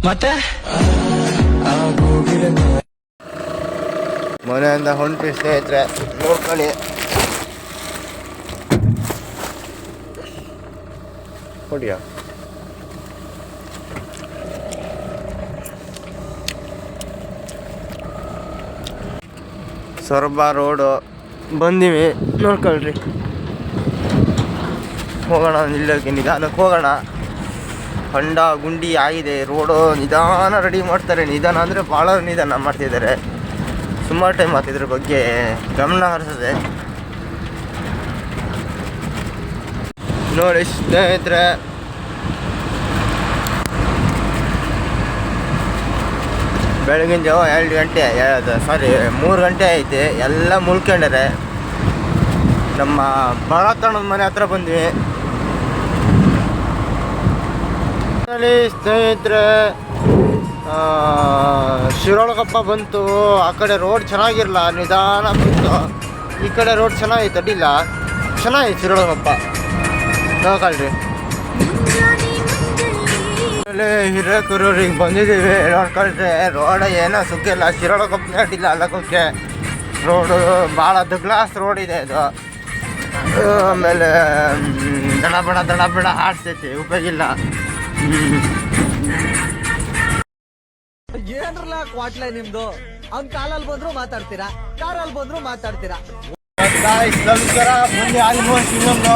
ಮತ್ತೆ ಮನೆಯಿಂದ ಹೊಂಟು ಸ್ನೇಹಿತರೆ, ನೋಡ್ಕೊಳ್ಳಿ. ಹೊಡಿಯ ಸೊರಬ ರೋಡು ಬಂದೀವಿ, ನೋಡ್ಕೊಳ್ರಿ. ಹೋಗೋಣ, ನಿಲ್ಲೋಕೆ ನಿಧಾನಕ್ಕೆ ಹೋಗೋಣ. ಹೊಂಡ ಗುಂಡಿ ಆಗಿದೆ, ರೋಡು ನಿಧಾನ ರೆಡಿ ಮಾಡ್ತಾರೆ. ನಿಧಾನ ಅಂದರೆ ಭಾಳ ನಿಧಾನ ಮಾಡ್ತಿದ್ದಾರೆ. ಸುಮಾರು ಟೈಮ್ ಆಯ್ತು ಇದ್ರ ಬಗ್ಗೆ ಗಮನ ಹರಿಸಿದೆ. ನೋಡಿ ಸ್ನೇಹಿತರೆ, ಬೆಳಗಿನ ಜಾವ 2 ಗಂಟೆ, 3 ಗಂಟೆ ಐತೆ. ಎಲ್ಲ ಮುಳ್ಕೊಂಡರೆ. ನಮ್ಮ ಭರತಣ್ಣನ ಮನೆ ಹತ್ರ ಬಂದ್ವಿ. ಸ್ನೇಹಿತರೆ, ಶಿರೋಳಗಪ್ಪ ಬಂತು. ಆ ಕಡೆ ರೋಡ್ ಚೆನ್ನಾಗಿರಲ್ಲ, ನಿಧಾನ ಬಂತು. ಈ ಕಡೆ ರೋಡ್ ಚೆನ್ನಾಗೈತೆ, ಅಡ್ಡಿಲ್ಲ, ಚೆನ್ನಾಗೈತೆ ಶಿರೋಳಗಪ್ಪ. ನೋಡ್ಕೊಳ್ರಿ. ಹಿರೇಕೂರಿಗೆ ಬಂದಿದ್ದೀವಿ, ನೋಡ್ಕೊಳ್ರಿ. ರೋಡ್ ಏನೋ ಸುಕ್ಕಿಲ್ಲ, ಶಿರೋಳಗಪ್ಪನೇ ಅಡ್ಡಿಲ್ಲ ಅಲ್ಲಕ್ಕೆ. ರೋಡು ಭಾಳ ಗ್ಲಾಸ್ ರೋಡ್ ಇದೆ ಇದು. ಆಮೇಲೆ ದಡ ಬಡ ಆಡ್ತೈತಿ, ಉಪಯೋಗಿಲ್ಲ. ಏನ್ರಲ್ಲ ಕ್ವಾಟ್ಲೆ ನಿಮ್ದು. ಅವ್ನ್ ಕಾಲಲ್ಲಿ ಬಂದ್ರು ಮಾತಾಡ್ತೀರಾ, ಕಾರಲ್ಲಿ ಬಂದ್ರು ಮಾತಾಡ್ತೀರಾ. ನಮಸ್ಕಾರ. ಬಂದು ಆಲ್ಮೋಸ್ಟ್ ಇನ್ನೊಂದು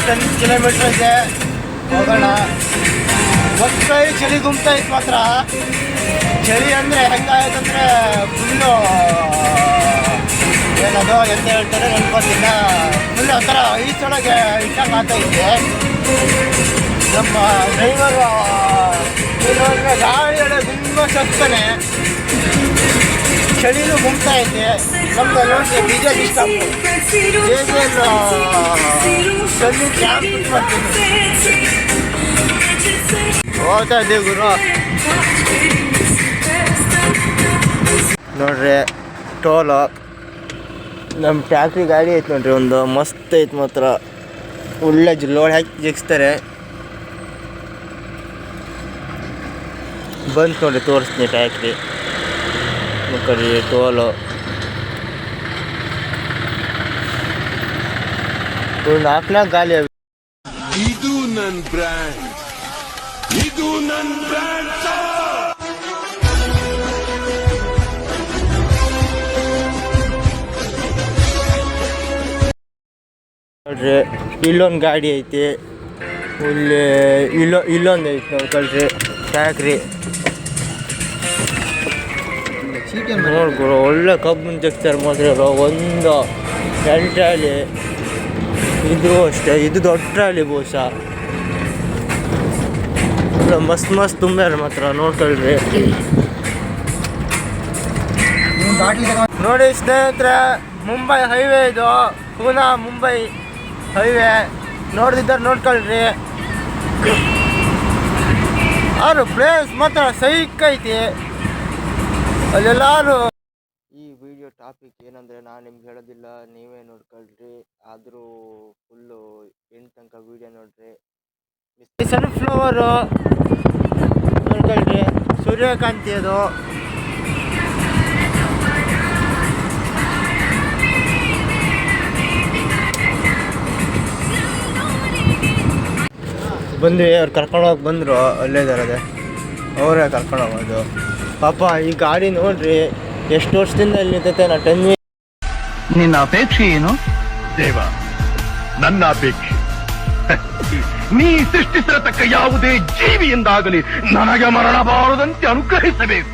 10 ಕಿಲೋಮೀಟರ್ ಇದೆ, ಹೋಗೋಣ. ಕೈ ಚಳಿ ಗುಮ್ತಾಯ್ತು ಮಾತ್ರ. ಚಳಿ ಅಂದರೆ ಹೆಂಗಾಯ್ತಂದ್ರೆ ಫುಲ್ಲು ಏನದು ಎಂತ ಹೇಳ್ತಾರೆ ನೆನಪತ್ತಿಲ್ಲ. ಫುಲ್ ಆ ಥರ ಈಚೊಳಗೆ ಇಟ್ಟಂಗೆ ಆಗ್ತಾಯಿದೆ. ನಮ್ಮ ಡ್ರೈವರು ಗಾಳಿಯೊಳಗೆ ತುಂಬ ಸತ್ತಾನೆ, ಚಳಿನೂ ಗುಮ್ತಾ ಐತೆ. ನಮ್ದು ನೋಡಿ ಡೀಸೆಲ್ ಇಷ್ಟ ಕ್ಯಾಂಪ್ ಮಾಡ್ತೀನಿ. ಹೋಗ್ತಾ ಇದ್ದೀವಿ ಗುರು. ನೋಡ್ರಿ ಟೋಲು. ನಮ್ಮ ಟ್ಯಾಕ್ಟ್ರಿ ಗಾಡಿ ಐತೆ ನೋಡ್ರಿ, ಒಂದು ಮಸ್ತ್ ಐತೆ ಮಾತ್ರ. ಒಳ್ಳೆ ಲೋಡ್ ಹಾಕಿ ಜಿಗಿಸ್ತಾರೆ. ಬಂತು ನೋಡಿ, ತೋರಿಸ್ತೀನಿ ಟ್ಯಾಕ್ಟ್ರಿ. ನೋಡ್ರಿ ಟೋಲು ನಾಲ್ಕನಾಗ ಗಾಲಿ. ಇದು ನನ್ನ ಬ್ರ್ಯಾಂಡ್, ಇದು ನನ್ನ ಬ್ರ್ಯಾಂಡ್. ನೋಡ್ರಿ ಇಲ್ಲೊಂದು ಗಾಡಿ ಐತಿ, ಇಲ್ಲಿ ಇಲ್ಲೊಂದು ಐತಿ. ನೋಡ್ಕೊಳ್ರಿ ಟ್ಯಾಕ್ರಿ. ನೋಡ್ಕೊಳು, ಒಳ್ಳೆ ಕಬ್ಬು ಜಗ್ತಾರೆ ಮಾತ್ರ. ಒಂದು 2 ಟ್ರಾಲಿ. ಇದು ಅಷ್ಟೇ, ಇದು ದೊಡ್ಡ ಟ್ರಾಲಿ ಬಹುಶಃ. ಮಸ್ತ್ ತುಂಬ್ಯಾರ ಮಾತ್ರ, ನೋಡ್ಕೊಳ್ರಿ. ನೋಡಿ ಸ್ನೇಹಿತರೆ, ಮುಂಬೈ ಹೈವೇ ಇದು, ಪೂನಾ ಮುಂಬೈ ಹೈವೇ. ನೋಡ್ದಿದ್ದಾರೆ ನೋಡ್ಕೊಳ್ರಿ. ಅವರು ಪ್ಲೇಸ್ ಮಾತ್ರ ಸೈಕ್ ಐತಿ ಅಲ್ಲೆಲ್ಲಾರು. ಈ ವಿಡಿಯೋ ಟಾಪಿಕ್ ಏನಂದರೆ ನಾನು ನಿಮ್ಗೆ ಹೇಳೋದಿಲ್ಲ, ನೀವೇ ನೋಡ್ಕೊಳ್ರಿ. ಆದರೂ ಫುಲ್ಲು ಎಂಟು ತನಕ ವಿಡಿಯೋ ನೋಡ್ರಿ. ಸನ್ಫ್ಲವರು ನೋಡ್ಕೊಳ್ರಿ, ಸೂರ್ಯಕಾಂತಿ ಅದು. ಬಂದ್ವಿ, ಅವ್ರು ಕರ್ಕೊಂಡೋಗಿ ಬಂದರು. ಅಲ್ಲೇ ಇದಾರದೆ, ಅವರೇ ಕರ್ಕೊಂಡೋಗೋದು. ಪಾಪ ಈ ಗಾಡಿ ನೋಡ್ರಿ, ಎಷ್ಟು ವರ್ಷದಿಂದ ಇಲ್ಲಿ ನಿಂತೈತೆ. ನಾ 10 ನಿನ್ನ ಅಪೇಕ್ಷೆ ಏನು ದೇವ? ನನ್ನ ಅಪೇಕ್ಷೆ ನೀ ಸೃಷ್ಟಿಸಿರತಕ್ಕ ಯಾವುದೇ ಜೀವಿಯಿಂದಾಗಲಿ ನನಗೆ ಮರಣಬಾರದಂತೆ ಅನುಗ್ರಹಿಸಬೇಕು.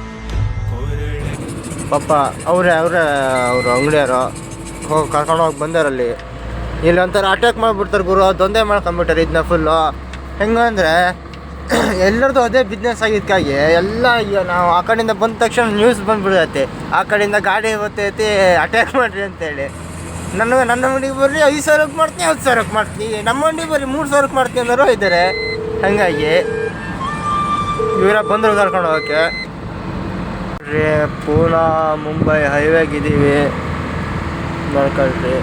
ಪಾಪ ಅವರು ಅಂಗಡಿಯವರು ಹೋಗಿ ಕರ್ಕೊಂಡೋಗಿ ಬಂದಾರಲ್ಲಿ. ಇಲ್ಲಿ ಒಂಥರ ಅಟ್ಯಾಕ್ ಮಾಡಿಬಿಡ್ತಾರೆ ಗುರು, ದೊಂದೆ ಮಾಡ್ಕೊಂಬಿಟ್ಟಾರೆ ಇದನ್ನ ಫುಲ್ಲು. ಹೆಂಗಂದರೆ ಎಲ್ಲರದು ಅದೇ ಬಿಸ್ನೆಸ್ ಆಗಿದ್ದಕ್ಕಾಗಿ ಎಲ್ಲ ಈಗ ನಾವು ಆ ಕಡೆಯಿಂದ ಬಂದ ತಕ್ಷಣ ನ್ಯೂಸ್ ಬಂದುಬಿಡತ್ತೆ, ಆ ಕಡೆಯಿಂದ ಗಾಡಿ ಬರ್ತೈತಿ ಅಟ್ಯಾಕ್ ಮಾಡಿರಿ ಅಂತೇಳಿ. ನನ್ನ ಅಂಗಡಿಗೆ ಬರ್ರಿ 5,000ಕ್ಕೆ ಮಾಡ್ತೀನಿ, 10,000ಕ್ಕೆ ಮಾಡ್ತೀನಿ. ನಮ್ಮ ಅಂಗಡಿಗೆ ಬರ್ರಿ 3,000ಕ್ಕೆ ಮಾಡ್ತೀನಿ ಅನ್ನೋರು ಇದ್ದಾರೆ. ಹಾಗಾಗಿ ಇವರ ಬಂದರು ಕರ್ಕೊಂಡು ಹೋಗೋಕ್ಕೆ. ಪೂನಾ ಮುಂಬೈ ಹೈವೇಗಿದ್ದೀವಿ ನೋಡ್ಕೊಳ್ರಿ.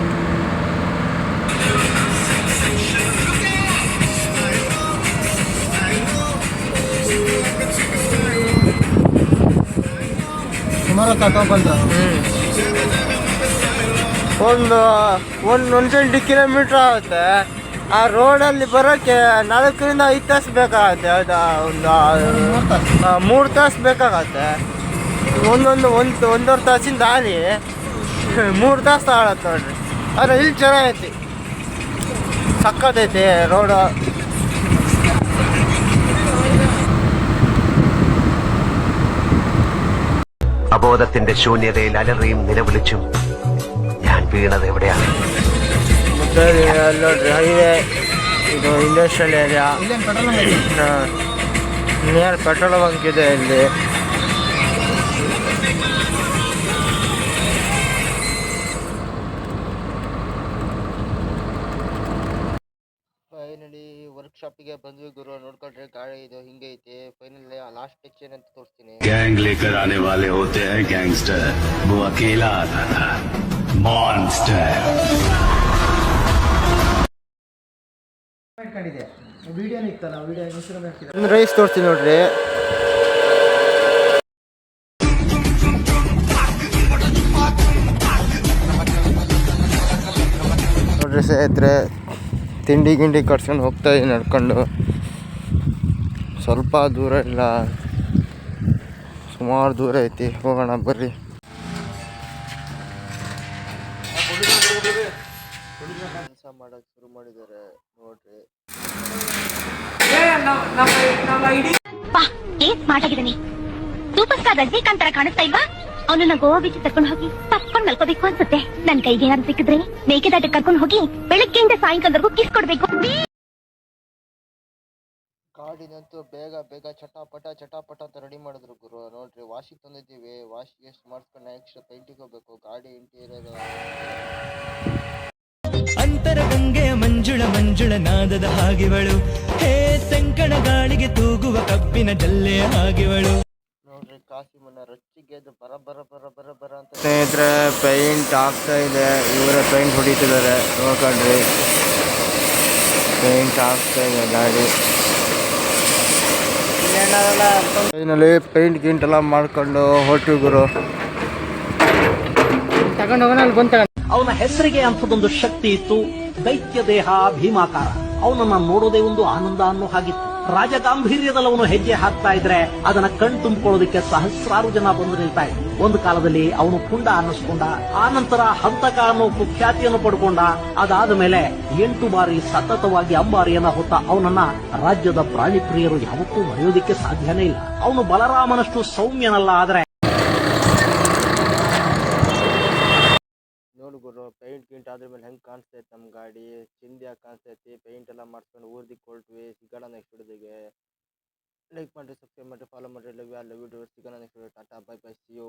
ಸುಮಾರು ತಗೊಂಡ್ಬಂದು ಒಂದು 120 ಕಿಲೋಮೀಟ್ರ್ ಆಗುತ್ತೆ. ಆ ರೋಡಲ್ಲಿ ಬರೋಕ್ಕೆ 4-5 ತಾಸು ಬೇಕಾಗತ್ತೆ. ಹೌದಾ, ಒಂದು 3 ತಾಸು ಬೇಕಾಗತ್ತೆ. ಒಂದೂವರೆ ತಾಸಿನ ದಾರಿ 3 ತಾಸು ತಗೊಳತ್ತೆ ನೋಡ್ರಿ. ಆದರೆ ಇಲ್ಲಿ ಚೆನ್ನಾಗೈತಿ, ಸಕ್ಕತ್ತೈತಿ ರೋಡು. അബോധത്തിന്റെ ശൂന്യതയിൽ അലറിയും നിലവിളിച്ചും ഞാൻ വീണത് എവിടെയാണ്? ಮತ್ತೆ ನೋಡ್ರಿ ಹೈವೇ, ಇದು industrial area. Near petrol bunk ಇದೆ ಇಲ್ಲಿ. ಫೈನಲಿ ವರ್ಕ್ಶಾಪಿಗೆ ಬಂದ್ವಿ ಗುರು. ನೋಡ್ಕೊಂಡ್ರೆ ಗಾಡಿ ಇದು ಹಿಂಗೆ ಐತೆ. ಫೈನಲಿ ಲಾಸ್ಟ್ ಟೆಕ್ಚರ್ ಅಂತ ತೋರಿಸ್ತೀನಿ. गैंग लेकर आने वाले होते हैं गैंगस्टर, वो अकेला आता था मॉन्स्टर. ವಿಡಿಯೋನ ಇತ್ತಲ್ಲ, ವಿಡಿಯೋ ಇನ್ಸ್ಟಾಗ್ರಾಮ್ ಹಾಕಿದೆ. ಒಂದು ರೈಸ್ ತೋರಿಸ್ತೀನಿ ನೋಡ್ರಿ. ನೋಡ್ರಿ ಸ್ನೇಹಿತರೆ, ತಿಂಡಿ ಗಿಂಡಿ ಕಟ್ಸ್ಕೊಂಡು ಹೋಗ್ತಾ ಇದ್ದೀನಿ ನಡ್ಕೊಂಡು. ಸ್ವಲ್ಪ ದೂರ ಇಲ್ಲ, ಸುಮಾರು ದೂರ ಐತಿ. ಹೋಗೋಣ ಬರ್ರಿ. ಕೆಲಸ ಮಾಡೋಕೆ ಶುರು ಮಾಡಿದ್ದಾರೆ ನೋಡ್ರಿ. ಏನ್ ಸ್ಮಾರ್ಟ್ ಆಗಿದ್ದಾನೆ. ಸೂಪರ್ ಸ್ಟಾರ್ ರಜನಿಕಾಂತ್ ತರ ಕಾಣಿಸ್ತಾ ಇಲ್ವಾ? ಅವನನ್ನ ಗೋವಾ ಬೀಚ್ ಕರ್ಕೊಂಡು ಹೋಗಿ ತಪ್ಕೊಂಡು ಮಲ್ಕೋಬೇಕು ಅನ್ಸುತ್ತೆ. ನನ್ ಕೈಗೆ ಏನಾದ್ರು ಸಿಕ್ಕಿದ್ರೆ ಮೇಕೆದಾಟ ಕರ್ಕೊಂಡು ಹೋಗಿ ಬೆಳಗ್ಗೆಯಿಂದ ಸಾಯಂಕಾಲದವರೆಗೂ ಕಿಸ್ ಕೊಡ್ಬೇಕು. ಗಾಡಿನಂತೂ ಬೇಗ ಬೇಗ ಚಟಾಪಟ ಅಂತ ರೆಡಿ ಮಾಡಿದ್ರು ಗುರು. ನೋಡ್ರಿ, ವಾಶಿಗೆ ತಂದಿದ್ದೀವಿ. ವಾಶಿಗೆ ಎಷ್ಟು ಮಾಡಿಸ್ಕೊಂಡು ನೆಕ್ಸ್ಟ್ ಪೇಂಟಿಗೆ ಹೋಗ್ಬೇಕು. ಗಾಡಿ ಇಂಟೀರಿಯರ್ ಅಂತರಗಂಗೆಯ ಮಂಜುಳ ನಾದದ ಹಾಗೆವಳು, ಹೇ ತೆಂಕಣ ಗಾಳಿಗೆ ತೂಗುವ ಕಬ್ಬಿನ ಜಲ್ಲೆಯ ಹಾಗೆವಳು. ನೋಡ್ರಿ, ಕಾಸಿ ಮನ್ನ ರೊಚ್ಚಿಗೆ ಬರ ಅಂತ ಸ್ನೇಹಿತರೆ ಪೈಂಟ್ ಆಗ್ತಾ ಇದೆ. ಇವರೇ ಪೈಂಟ್ ಹೊಡಿತಿದ್ದಾರೆ ನೋಡ್ಕೊಂಡ್ರಿ. ಪೈಂಟ್ ಆಗ್ತಾ ಇದೆ ಗಾಡಿ. ಫೈನಲಿ ಪೈಂಟ್ ಗಿಂಟ್ ಎಲ್ಲ ಮಾಡ್ಕೊಂಡು ಹೊರಟು ಗುರು. ತಗೊಂಡು ಹೋಗೋಣ ಅಲ್ಲಿ ಬಂತ. ಅವನ ಹೆಸರಿಗೆ ಅಂಥದೊಂದು ಶಕ್ತಿ ಇತ್ತು, ದೈತ್ಯ ದೇಹ ಭೀಮಾಕಾರ. ಅವನನ್ನ ನೋಡೋದೇ ಒಂದು ಆನಂದ ಅನ್ನೋ ಹಾಗಿತ್ತು. ರಾಜಗಾಂಭೀರ್ಯದಲ್ಲಿ ಅವನು ಹೆಜ್ಜೆ ಹಾಕ್ತಾ ಇದ್ರೆ ಅದನ್ನ ಕಣ್ ತುಂಬಿಕೊಳ್ಳೋದಕ್ಕೆ ಸಹಸ್ರಾರು ಜನ ಬಂದು ನಿಲ್ತಾ ಇದ್ರು. ಒಂದು ಕಾಲದಲ್ಲಿ ಅವನು ಪುಂಡ ಅನ್ನಿಸ್ಕೊಂಡ, ಆ ನಂತರ ಹಂತಕ ಅನ್ನೋ ಕುಖ್ಯಾತಿಯನ್ನು ಪಡ್ಕೊಂಡ. ಅದಾದ ಮೇಲೆ 8 ಬಾರಿ ಸತತವಾಗಿ ಅಂಬಾರಿಯನ್ನ ಹೊತ್ತ ಅವನನ್ನ ರಾಜ್ಯದ ಪ್ರಾಣಿ ಪ್ರಿಯರು ಯಾವತ್ತೂ ಮರೆಯೋದಿಕ್ಕೆ ಸಾಧ್ಯನೇ ಇಲ್ಲ. ಅವನು ಬಲರಾಮನಷ್ಟು ಸೌಮ್ಯನಲ್ಲ, ಆದ್ರೆ ನೋಡು ಗುರು, ಪೇಂಟ್ ಗಿಂಟ್ ಆದ್ರ ಮೇಲೆ ಹೆಂಗೆ ಕಾಣಿಸ್ತೈತೆ ನಮ್ಮ ಗಾಡಿ. ಚಿಂದಿಯಾಗಿ ಕಾಣಿಸ್ತೈತಿ. ಪೇಂಟ್ ಎಲ್ಲ ಮಾಡ್ಸ್ಕೊಂಡು ಊರ್ದಿಕ್ಕೆ ಹೊರಟ್ವಿ. ಸಿಗೋಣ ನೆಕ್ಸ್ಟ್ ವಿಡಿಯೋಗೆ. ಲೈಕ್ ಮಾಡಿರಿ, ಸಬ್ಸ್ಕ್ರೈಬ್ ಮಾಡಿರಿ, ಫಾಲೋ ಮಾಡಿರಿ. Love you all, love you. ಸಿಗೋಣ next video. Tata, bye bye, see you.